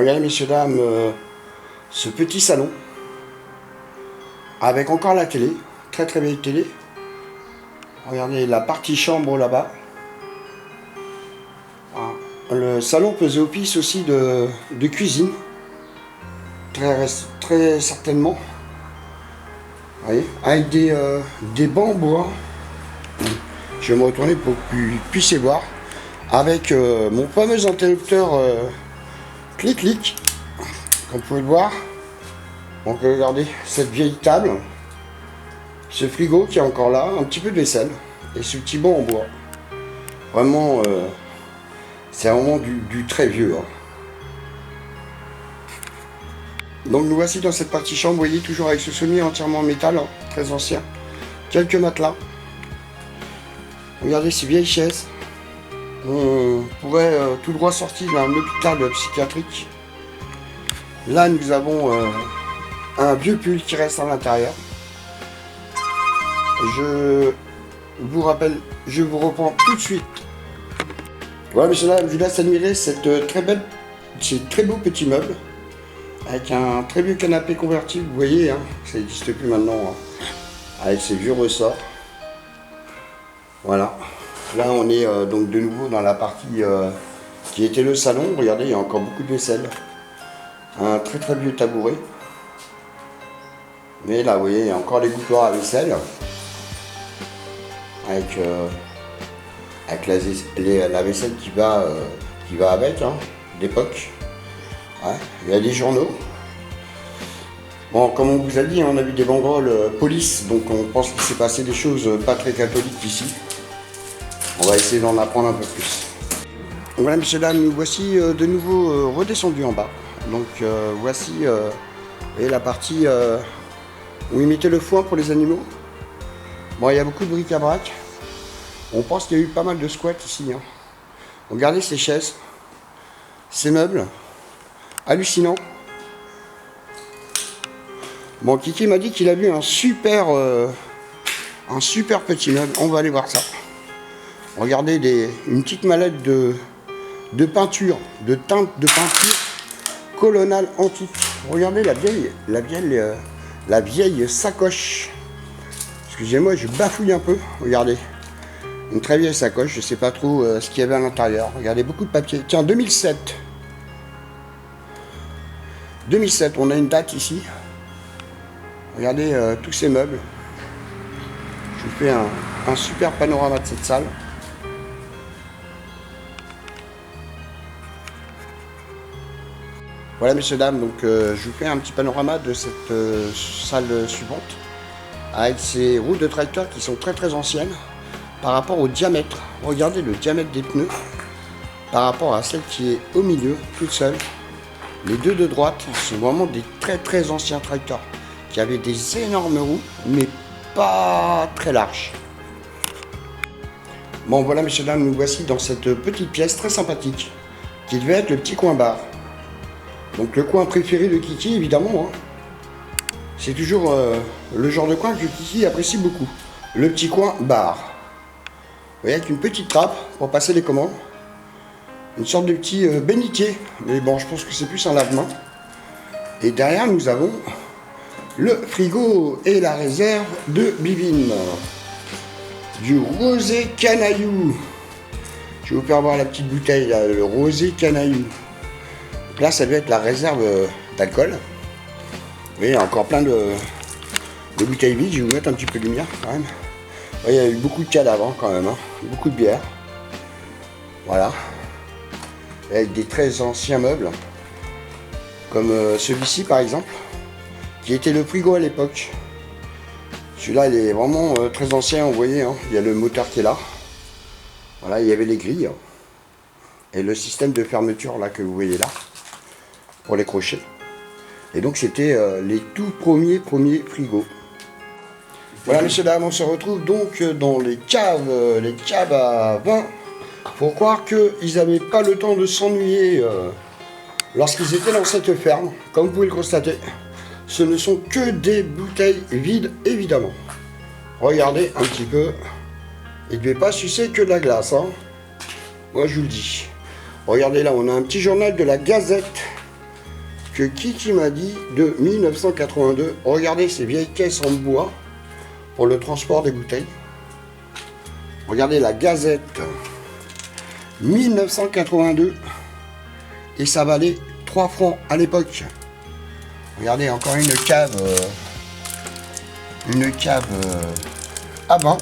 Regardez messieurs dames, ce petit salon avec encore la télé, très très belle télé. Regardez la partie chambre là-bas. Le salon faisait office aussi de cuisine, très certainement. Vous voyez, avec des bancs en bois. Je vais me retourner pour que vous puissiez voir. Avec mon fameux interrupteur clic-clic, comme vous pouvez le voir. Donc regardez cette vieille table, ce frigo qui est encore là, un petit peu de vaisselle, et ce petit banc en bois. Vraiment, c'est vraiment du très vieux. Hein. Donc nous voici dans cette partie chambre, vous voyez, toujours avec ce sommier entièrement en métal, hein, très ancien. Quelques matelas. Regardez ces vieilles chaises. On pourrait tout droit sortir d'un hôpital psychiatrique. Là nous avons un vieux pull qui reste à l'intérieur. Je vous rappelle, je vous reprends tout de suite. Voilà messieurs dames, je vous laisse admirer ces très beau petit meuble. Avec un très vieux canapé convertible, vous voyez, hein, ça n'existe plus maintenant. Hein, avec ses vieux ressorts. Voilà. Là on est donc de nouveau dans la partie qui était le salon. Regardez, il y a encore beaucoup de vaisselle. Un très très vieux tabouret. Mais là vous voyez, il y a encore les boutoirs à vaisselle. Avec la vaisselle qui va avec, hein, d'époque. Ouais, il y a des journaux. Bon, comme on vous a dit, on a vu des banderoles police, donc on pense qu'il s'est passé des choses pas très catholiques ici. On va essayer d'en apprendre un peu plus. Voilà, messieurs, dames, nous voici de nouveau redescendus en bas. Donc voici la partie où ils mettaient le foin pour les animaux. Bon, il y a beaucoup de bric-à-brac. On pense qu'il y a eu pas mal de squats ici. Hein. Regardez ces chaises, ces meubles. Hallucinant. Bon, Kiki m'a dit qu'il a vu un super petit meuble. On va aller voir ça. Regardez une petite mallette de peinture, de teinte de peinture coloniale antique. Regardez la vieille sacoche. Excusez-moi, je bafouille un peu. Regardez. Une très vieille sacoche. Je ne sais pas trop ce qu'il y avait à l'intérieur. Regardez, beaucoup de papier. Tiens, 2007. 2007, on a une date ici. Regardez tous ces meubles. Je vous fais un super panorama de cette salle. Voilà messieurs dames, donc je vous fais un petit panorama de cette salle suivante. Avec ces roues de tracteur qui sont très très anciennes. Par rapport au diamètre. Regardez le diamètre des pneus. Par rapport à celle qui est au milieu, toute seule. Les deux de droite sont vraiment des très très anciens tracteurs qui avaient des énormes roues mais pas très larges. Bon voilà messieurs dames, nous voici dans cette petite pièce très sympathique qui devait être le petit coin bar. Donc le coin préféré de Kiki évidemment. Hein. C'est toujours le genre de coin que Kiki apprécie beaucoup. Le petit coin bar. Vous voyez, avec une petite trappe pour passer les commandes. Une sorte de petit bénitier, mais bon, je pense que c'est plus un lave-main. Et derrière, nous avons le frigo et la réserve de Bivine. Du rosé canaillou. Je vais vous faire voir la petite bouteille, là, le rosé canaillou. Donc là, ça doit être la réserve d'alcool. Vous voyez, il y a encore plein de bouteilles vides. Je vais vous mettre un petit peu de lumière quand même. Vous voyez, il y a eu beaucoup de cadavres hein, quand même, hein. Beaucoup de bière. Voilà. Avec des très anciens meubles, comme celui-ci par exemple, qui était le frigo à l'époque. Celui-là il est vraiment très ancien, vous voyez, hein, il y a le moteur qui est là. Voilà, il y avait les grilles, hein, et le système de fermeture là que vous voyez là, pour les crochets. Et donc c'était les tout premiers frigos. Voilà messieurs dames, on se retrouve donc dans les caves à vin. Faut croire qu'ils n'avaient pas le temps de s'ennuyer lorsqu'ils étaient dans cette ferme. Comme vous pouvez le constater, ce ne sont que des bouteilles vides, évidemment. Regardez un petit peu. Ils ne devaient pas sucer que de la glace. Hein. Moi, je vous le dis. Regardez là, on a un petit journal de la Gazette que Kiki m'a dit de 1982. Regardez ces vieilles caisses en bois pour le transport des bouteilles. Regardez la Gazette 1982 et ça valait 3 francs à l'époque. Regardez encore une cave à vin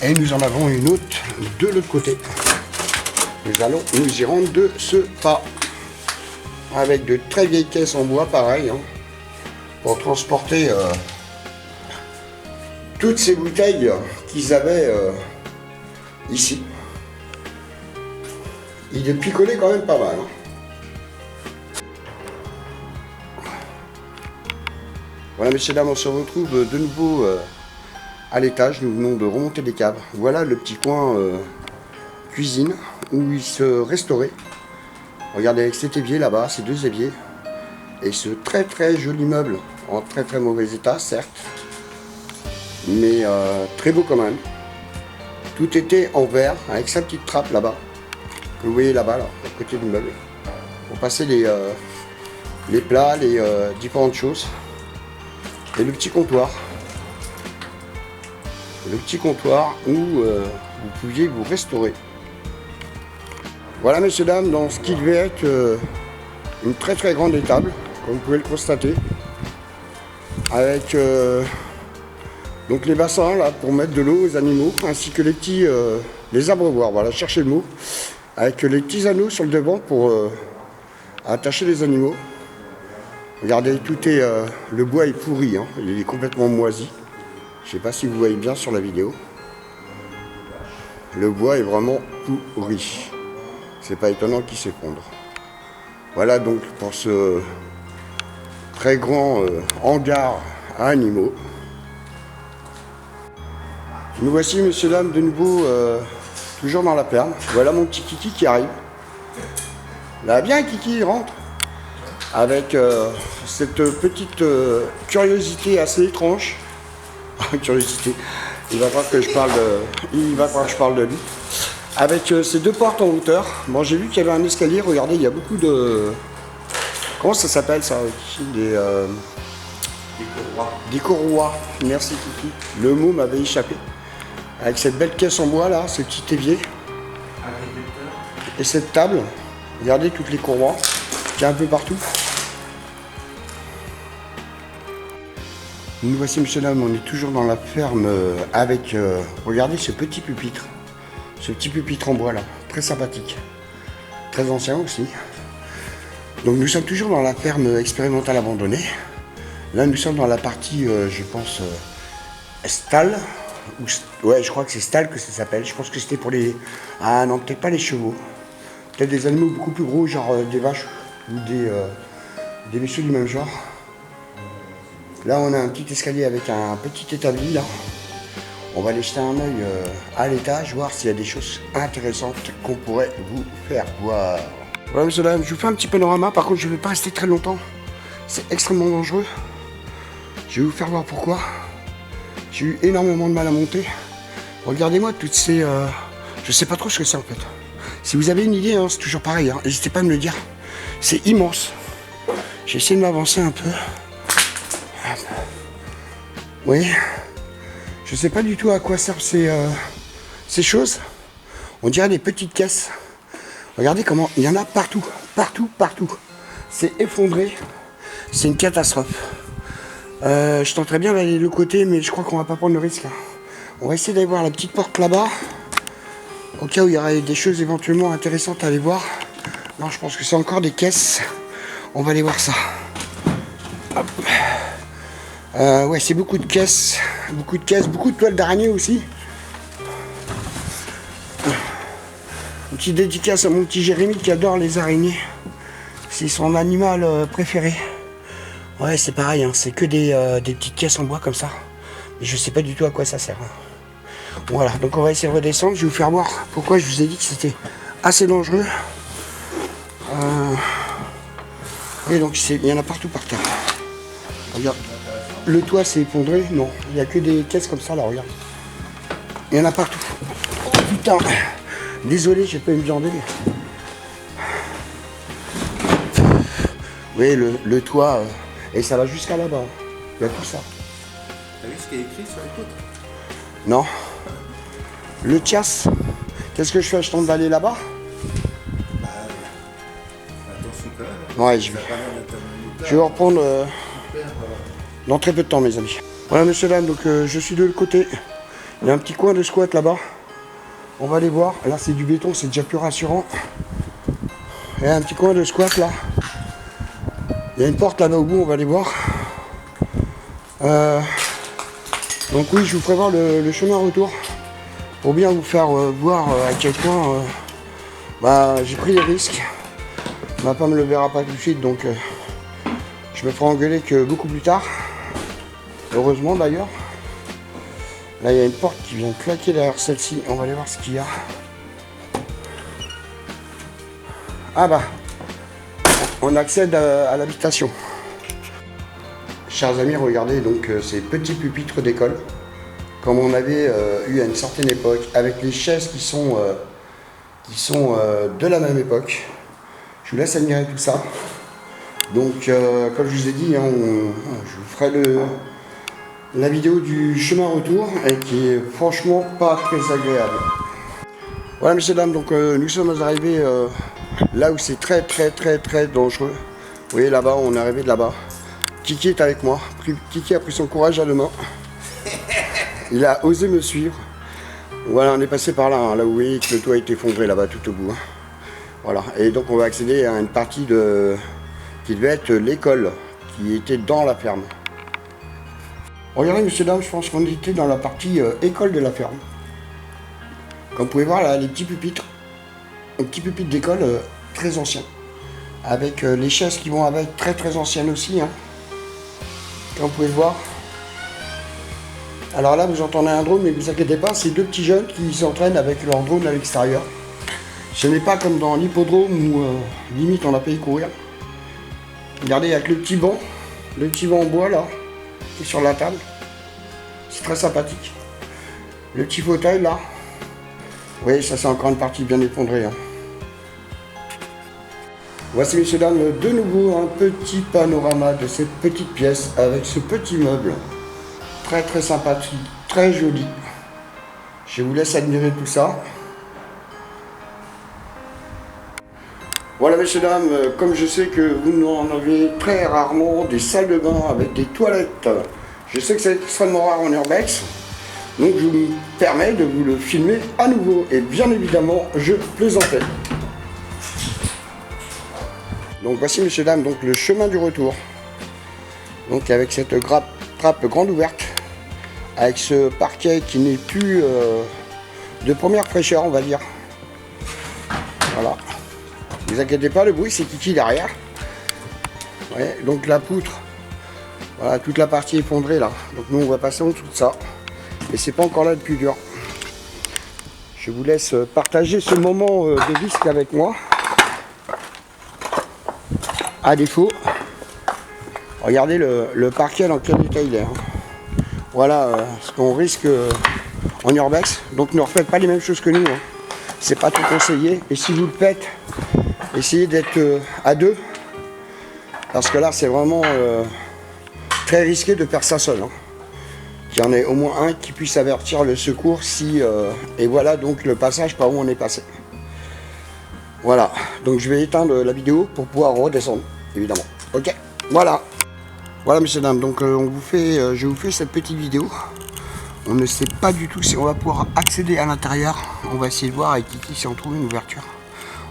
et nous en avons une autre de l'autre côté. Nous allons nous y rendre de ce pas avec de très vieilles caisses en bois pareil hein, pour transporter toutes ces bouteilles qu'ils avaient ici. Il est picolé quand même pas mal. Hein. Voilà messieurs dames, on se retrouve de nouveau à l'étage. Nous venons de remonter les caves. Voilà le petit coin cuisine où il se restaurait. Regardez avec cet évier là-bas, ces 2 éviers. Et ce très très joli meuble en très très mauvais état certes. Mais très beau quand même. Tout était en verre avec sa petite trappe là-bas. Que vous voyez là-bas, là, à côté du meuble. Pour passer les plats, les différentes choses. Et le petit comptoir. Le petit comptoir où vous pouviez vous restaurer. Voilà messieurs dames, dans ce qui devait être une très très grande étable, comme vous pouvez le constater. Avec donc les bassins là pour mettre de l'eau aux animaux, ainsi que les petits les abreuvoirs, voilà, cherchez le mot. Avec les petits anneaux sur le devant pour attacher les animaux. Regardez, tout est le bois est pourri, hein, il est complètement moisi. Je ne sais pas si vous voyez bien sur la vidéo. Le bois est vraiment pourri. C'est pas étonnant qu'il s'effondre. Voilà donc pour ce très grand hangar à animaux. Nous voici messieurs dames de nouveau toujours dans la ferme. Voilà mon petit Kiki qui arrive. Là bien Kiki, il rentre. Avec cette petite curiosité assez étrange. Curiosité. Il va falloir que je parle de lui. Avec ces 2 portes en hauteur. Bon, j'ai vu qu'il y avait un escalier. Regardez, il y a beaucoup de... Comment ça s'appelle ça? Des courroies. Des courroies. Merci Kiki. Le mot m'avait échappé. Avec cette belle caisse en bois là, ce petit évier. Et cette table. Regardez toutes les courroies qu'il y a un peu partout. Nous voici monsieur dames, on est toujours dans la ferme avec, regardez ce petit pupitre. Ce petit pupitre en bois là, très sympathique. Très ancien aussi. Donc nous sommes toujours dans la ferme expérimentale abandonnée. Là nous sommes dans la partie, je pense, stall. Ouais, je crois que c'est stall que ça s'appelle. Je pense que c'était pour les... Ah non, peut-être pas les chevaux. Peut-être des animaux beaucoup plus gros, genre des vaches ou des messieurs du même genre. Là, on a un petit escalier avec un petit établi, là. On va aller jeter un œil à l'étage, voir s'il y a des choses intéressantes qu'on pourrait vous faire voir. Voilà, monsieur, là, je vous fais un petit panorama. Par contre, je ne vais pas rester très longtemps. C'est extrêmement dangereux. Je vais vous faire voir pourquoi. J'ai eu énormément de mal à monter. Regardez-moi toutes ces... Je sais pas trop ce que c'est, en fait. Si vous avez une idée, hein, c'est toujours pareil. Hein. N'hésitez pas à me le dire. C'est immense. J'ai essayé de m'avancer un peu. Oui, je sais pas du tout à quoi servent ces choses. On dirait des petites caisses. Regardez comment il y en a partout, partout, partout. C'est effondré. C'est une catastrophe. Je tenterais bien d'aller de l'autre côté, mais je crois qu'on va pas prendre le risque. Hein. On va essayer d'aller voir la petite porte là-bas. Au cas où il y aurait des choses éventuellement intéressantes à aller voir. Non, je pense que c'est encore des caisses. On va aller voir ça. Hop. Ouais, c'est beaucoup de caisses, beaucoup de toiles d'araignée aussi. Une petite dédicace à mon petit Jérémy qui adore les araignées. C'est son animal préféré. Ouais, c'est pareil, hein, c'est que des petites caisses en bois comme ça. Mais je sais pas du tout à quoi ça sert. Voilà, donc on va essayer de redescendre. Je vais vous faire voir pourquoi je vous ai dit que c'était assez dangereux. Et donc il y en a partout par terre. Regarde. Le toit s'est effondré, non, il n'y a que des caisses comme ça là, regarde. Il y en a partout. Oh putain, désolé, j'ai pas eu me viander. voyez le toit, et ça va jusqu'à là-bas. Il y a tout ça. T'as vu ce qui est écrit sur les poutres? Non. Le Tias. Qu'est-ce que je fais? Je tente d'aller là-bas? Bah, attention quand même. Hein. Ouais, je vais reprendre dans très peu de temps, mes amis. Voilà, messieurs, dames, donc je suis de l'autre côté. Il y a un petit coin de squat là-bas. On va aller voir. Là, c'est du béton, c'est déjà plus rassurant. Il y a un petit coin de squat là. Il y a une porte là-bas au bout, on va aller voir. Donc oui, je vous ferai voir le chemin retour pour bien vous faire voir à quel point j'ai pris des risques. Ma femme ne le verra pas tout de suite, donc je me ferai engueuler que beaucoup plus tard. Heureusement d'ailleurs. Là, il y a une porte qui vient claquer derrière celle-ci. On va aller voir ce qu'il y a. Ah bah, on accède à l'habitation. Chers amis, regardez donc ces petits pupitres d'école, comme on avait eu à une certaine époque, avec les chaises qui sont de la même époque. Je vous laisse admirer tout ça. Donc, comme je vous ai dit, hein, je vous ferai la vidéo du chemin retour, et qui est franchement pas très agréable. Voilà, messieurs, dames, donc nous sommes arrivés là où c'est très dangereux. Vous voyez là-bas, on est arrivé de là-bas. Kiki est avec moi. Kiki a pris son courage à deux mains. Il a osé me suivre. Voilà, on est passé par là, hein, là où vous voyez que le toit est effondré là-bas tout au bout. Hein. Voilà, et donc on va accéder à une partie qui devait être l'école, qui était dans la ferme. Regardez, messieurs, dames, je pense qu'on était dans la partie école de la ferme. Comme vous pouvez voir là, les petits pupitres. Un petit pupitre d'école très ancien. Avec les chaises qui vont avec, très anciennes aussi. Hein. Comme vous pouvez le voir. Alors là, vous entendez un drone, mais ne vous inquiétez pas, c'est deux petits jeunes qui s'entraînent avec leur drone à l'extérieur. Ce n'est pas comme dans l'hippodrome où limite on a payé courir. Regardez, il y a que le petit banc en bois là, qui est sur la table. C'est très sympathique. Le petit fauteuil là. Oui, ça c'est encore une partie bien effondrée. Hein. Voici, messieurs, dames, de nouveau un petit panorama de cette petite pièce avec ce petit meuble. Très sympathique, très joli. Je vous laisse admirer tout ça. Voilà, messieurs, dames, comme je sais que vous en avez très rarement des salles de bain avec des toilettes, je sais que c'est extrêmement rare en urbex, donc je me permets de vous le filmer à nouveau. Et bien évidemment, je plaisantais. Donc voici, messieurs, dames, donc le chemin du retour. Donc avec cette trappe grande ouverte, avec ce parquet qui n'est plus de première fraîcheur, on va dire. Voilà. Ne vous inquiétez pas, le bruit c'est Kiki derrière. Ouais, donc la poutre, voilà, toute la partie effondrée là. Donc nous on va passer en dessous de ça. Et c'est pas encore là le plus dur. Je vous laisse partager ce moment de risque avec moi. À défaut, regardez le parquet dans quel état il est. Hein. Voilà ce qu'on risque en urbex. Donc ne refaites pas les mêmes choses que nous. Hein. C'est pas tout conseillé. Et si vous le faites, essayez d'être à deux. Parce que là, c'est vraiment très risqué de faire ça seul. Hein. Qu'il y en ait au moins un qui puisse avertir le secours si... et voilà donc le passage par où on est passé. Voilà, donc je vais éteindre la vidéo pour pouvoir redescendre, évidemment. Ok, voilà. Voilà, messieurs, dames, donc je vous fais cette petite vidéo. On ne sait pas du tout si on va pouvoir accéder à l'intérieur. On va essayer de voir avec Kiki si on trouve une ouverture.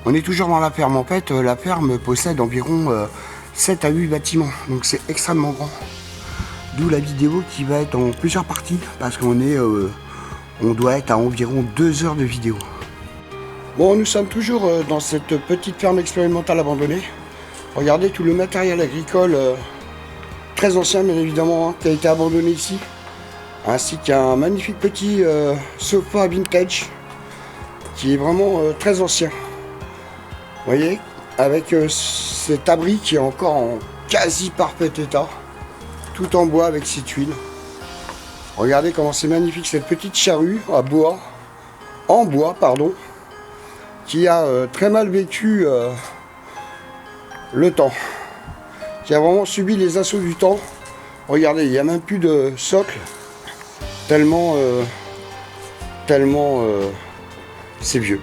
On est toujours dans la ferme. En fait, la ferme possède environ 7 à 8 bâtiments. Donc c'est extrêmement grand. D'où la vidéo qui va être en plusieurs parties. Parce qu'on doit être à environ 2 heures de vidéo. Bon, nous sommes toujours dans cette petite ferme expérimentale abandonnée. Regardez tout le matériel agricole très ancien, bien évidemment, hein, qui a été abandonné ici. Ainsi qu'un magnifique petit sofa vintage qui est vraiment très ancien. Vous voyez, avec cet abri qui est encore en quasi parfait état, tout en bois avec ses tuiles. Regardez comment c'est magnifique cette petite charrue en bois, pardon, qui a très mal vécu le temps. qui a vraiment subi les assauts du temps. Regardez, il n'y a même plus de socle, tellement c'est vieux.